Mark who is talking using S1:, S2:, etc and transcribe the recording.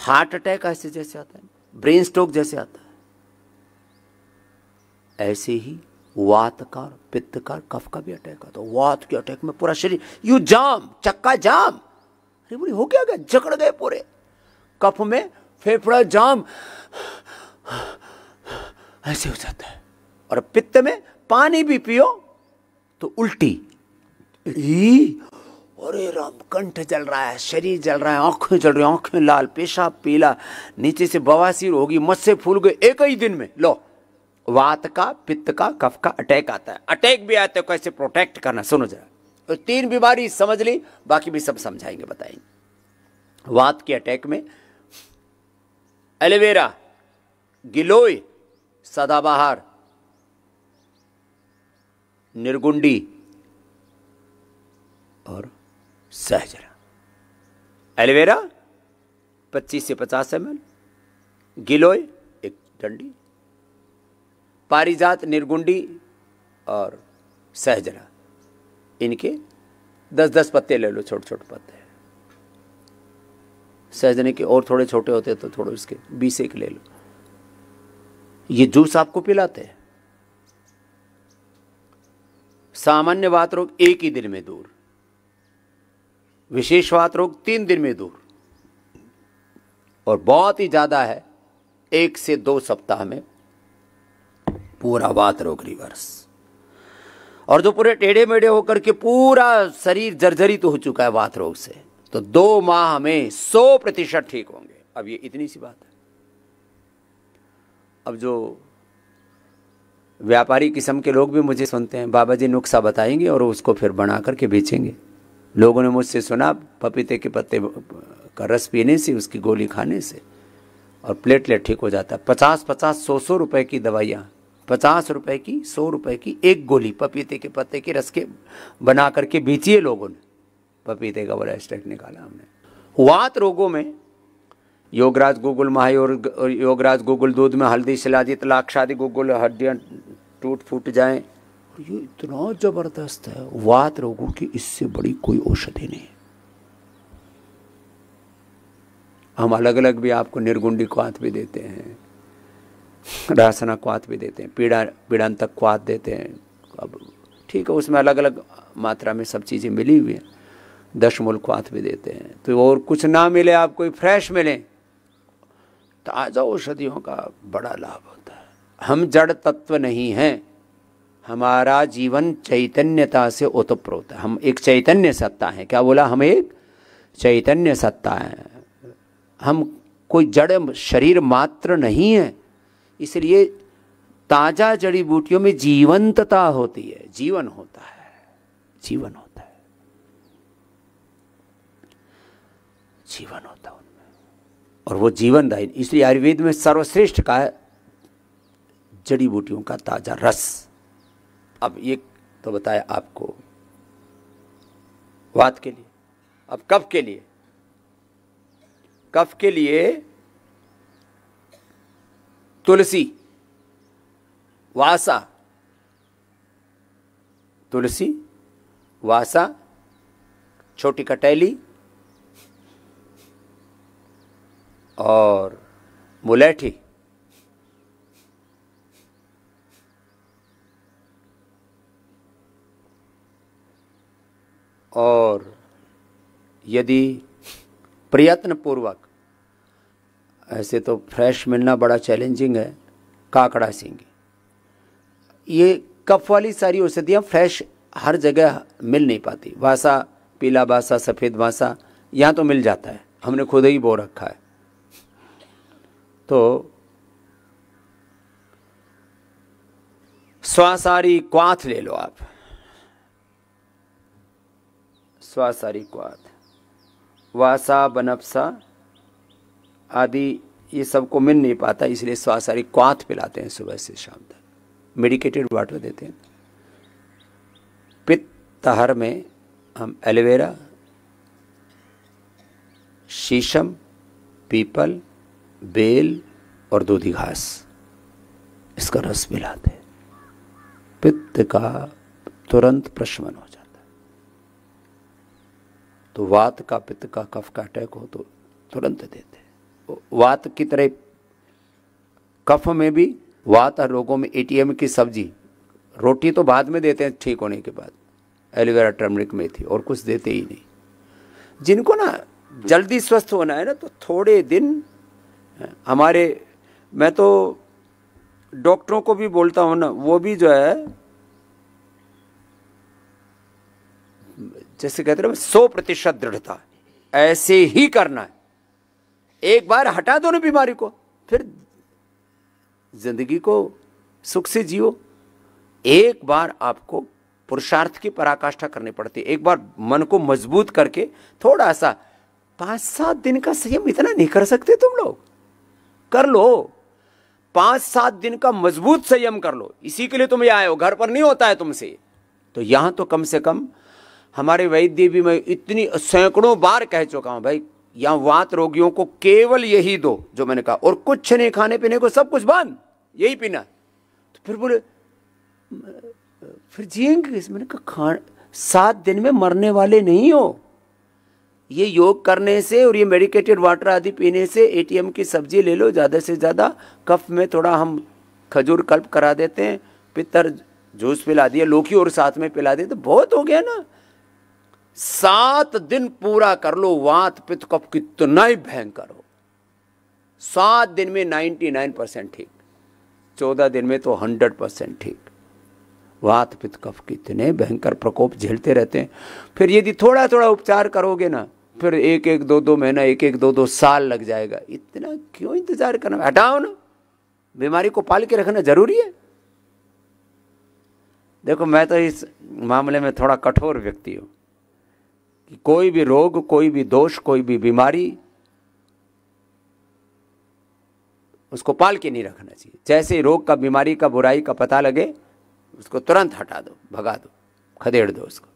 S1: Heart attack ऐसे जैसे आता है, ब्रेन स्ट्रोक जैसे आता है, ऐसे ही वात का, पित्त का, कफ का भी अटैक आता है। वात के अटैक में पूरा शरीर यू जाम, चक्का जाम, अरे बोली हो क्या गया, जकड़ गए पूरे। कफ में फेफड़ा जाम, ऐसे हो जाता है। और पित्त में पानी भी पियो तो उल्टी, अरे राम, कंठ जल रहा है, शरीर जल रहा है, आंखें जल रही, आंखें लाल, पेशाब पीला, नीचे से बवासीर होगी, मस्से फूल गए एक ही दिन में। लो, वात का, पित्त का, कफ का अटैक आता है। अटैक भी आता है, कैसे प्रोटेक्ट करना सुनो जरा। तो 3 बीमारी समझ ली, बाकी भी सब समझाएंगे, बताएंगे। वात के अटैक में एलोवेरा, गिलोय, सदाबहार, निर्गुंडी और सहजरा। एलोवेरा 25 से 50 ml, गिलोय 1 डंडी, पारिजात, निर्गुंडी और सहजरा, इनके 10-10 पत्ते ले लो, छोटे छोटे पत्ते। सहजने के और थोड़े छोटे होते तो थोड़े इसके 20 एक ले लो। ये जूस आपको पिलाते हैं। सामान्य वात रोग 1 ही दिन में दूर, विशेष वात रोग 3 दिन में दूर, और बहुत ही ज्यादा है 1 से 2 सप्ताह में पूरा वात रोग रिवर्स। और जो पूरे टेढ़े मेढ़े होकर के पूरा शरीर जर्जरित हो चुका है वात रोग से, तो 2 माह में 100% ठीक होंगे। अब ये इतनी सी बात है। अब जो व्यापारी किस्म के लोग भी मुझे सुनते हैं, बाबा जी नुस्खा बताएंगे और उसको फिर बना करके बेचेंगे। लोगों ने मुझसे सुना, पपीते के पत्ते का रस पीने से, उसकी गोली खाने से और प्लेटलेट ठीक हो जाता है। 50-50, 100-100 रुपए की दवाइयाँ, 50 रुपए की, 100 रुपए की एक गोली पपीते के पत्ते के रस के बना करके बेची है लोगों ने। पपीते का बड़ा एक्सट्रैक्ट निकाला हमने। वात रोगों में योगराज गुगुल, महायोग योगराज गुगुल, दूध में हल्दी, शिलाजीत, लाक्षादि गुगुल, हड्डियाँ टूट फूट जाएं, ये इतना जबरदस्त है वात रोगों की, इससे बड़ी कोई औषधि नहीं। हम अलग अलग भी आपको निर्गुंडी क्वाथ भी देते हैं, रासना क्वाथ भी देते हैं, पीड़ांतक क्वाथ देते हैं। अब ठीक है, उसमें अलग अलग मात्रा में सब चीज़ें मिली हुई हैं। 10 मूल क्वाथ भी देते हैं। तो और कुछ ना मिले, आपको फ्रेश मिले, ताज़ा औषधियों का बड़ा लाभ होता है। हम जड़ तत्व नहीं हैं, हमारा जीवन चैतन्यता से ओतप्रोत है। हम एक चैतन्य सत्ता है। क्या बोला? हम एक चैतन्य सत्ता है। हम कोई जड़ शरीर मात्र नहीं है। इसलिए ताजा जड़ी बूटियों में जीवंतता होती है, जीवन होता है, जीवन होता है, जीवन होता है उनमें, और वो जीवनदायी। इसलिए आयुर्वेद में सर्वश्रेष्ठ का है जड़ी बूटियों का ताजा रस। अब ये तो बताया आपको वात के लिए। अब कफ के लिए, कफ के लिए तुलसी, वासा, तुलसी, वासा, छोटी कटैली और मुलैठी, और यदि प्रयत्न पूर्वक, ऐसे तो फ्रेश मिलना बड़ा चैलेंजिंग है, काकड़ा सींगी। ये कफ वाली सारी औषधियाँ फ्रेश हर जगह मिल नहीं पाती। वासा, पीला वासा, सफ़ेद वासा यहाँ तो मिल जाता है, हमने खुद ही बो रखा है। तो स्वासारी क्वाथ ले लो आप, स्वासारी क्वाथ, वासा, बनफसा आदि ये सबको मिल नहीं पाता, इसलिए स्वासारी क्वाथ पिलाते हैं सुबह से शाम तक, मेडिकेटेड वाटर देते हैं। पित्तहर में हम एलोवेरा, शीशम, पीपल, बेल और दूधी घास, इसका रस मिलाते हैं। पित्त का तुरंत प्रशमन हो जाता है। तो वात का, पित्त का, कफ का अटैक हो तो तुरंत देते हैं। वात की तरह कफ में भी, वात और रोगों में एटीएम की सब्जी, रोटी तो बाद में देते हैं ठीक होने के बाद, एलोवेरा, टर्मरिक, मेथी, और कुछ देते ही नहीं। जिनको ना जल्दी स्वस्थ होना है ना, तो थोड़े दिन हमारे, मैं तो डॉक्टरों को भी बोलता हूँ ना, वो भी जो है जैसे कहते हैं 100% दृढ़ता, ऐसे ही करना है। एक बार हटा दो ना बीमारी को, फिर जिंदगी को सुख से जियो। एक बार आपको पुरुषार्थ की पराकाष्ठा करनी पड़ती है, एक बार मन को मजबूत करके थोड़ा सा 5-7 दिन का संयम, इतना नहीं कर सकते तुम लोग? कर लो, 5-7 दिन का मजबूत संयम कर लो। इसी के लिए तुम ये आए हो, घर पर नहीं होता है तुमसे। तो यहां तो कम से कम हमारे वैद्य भी, मैं इतनी सैकड़ों बार कह चुका हूं भाई, यहां वात रोगियों को केवल यही दो जो मैंने कहा, और कुछ नहीं, खाने पीने को सब कुछ बंद, यही पीना। तो फिर बोले फिर जिएंगे किस? मैंने कहा 7 दिन में मरने वाले नहीं हो। ये योग करने से और ये मेडिकेटेड वाटर आदि पीने से, एटीएम की सब्जी ले लो ज़्यादा से ज़्यादा, कफ में थोड़ा हम खजूर कल्प करा देते हैं, पितर जूस पिला दिया, लौकी और साथ में पिला दिए, तो बहुत हो गया ना। 7 दिन पूरा कर लो, वात पित्त कफ कितना ही भयंकर हो, 7 दिन में 99% ठीक, 14 दिन में तो 100% ठीक। वात पित्त कफ कितने भयंकर प्रकोप झेलते रहते हैं। फिर यदि थोड़ा थोड़ा उपचार करोगे ना, फिर 1-1, 2-2 महीना, 1-1, 2-2 साल लग जाएगा। इतना क्यों इंतजार करना? हटाओ ना, बीमारी को पाल के रखना जरूरी है। देखो, मैं तो इस मामले में थोड़ा कठोर व्यक्ति हूं कि कोई भी रोग, कोई भी दोष, कोई भी बीमारी, उसको पाल के नहीं रखना चाहिए। जैसे ही रोग का, बीमारी का, बुराई का पता लगे, उसको तुरंत हटा दो, भगा दो, खदेड़ दो उसको।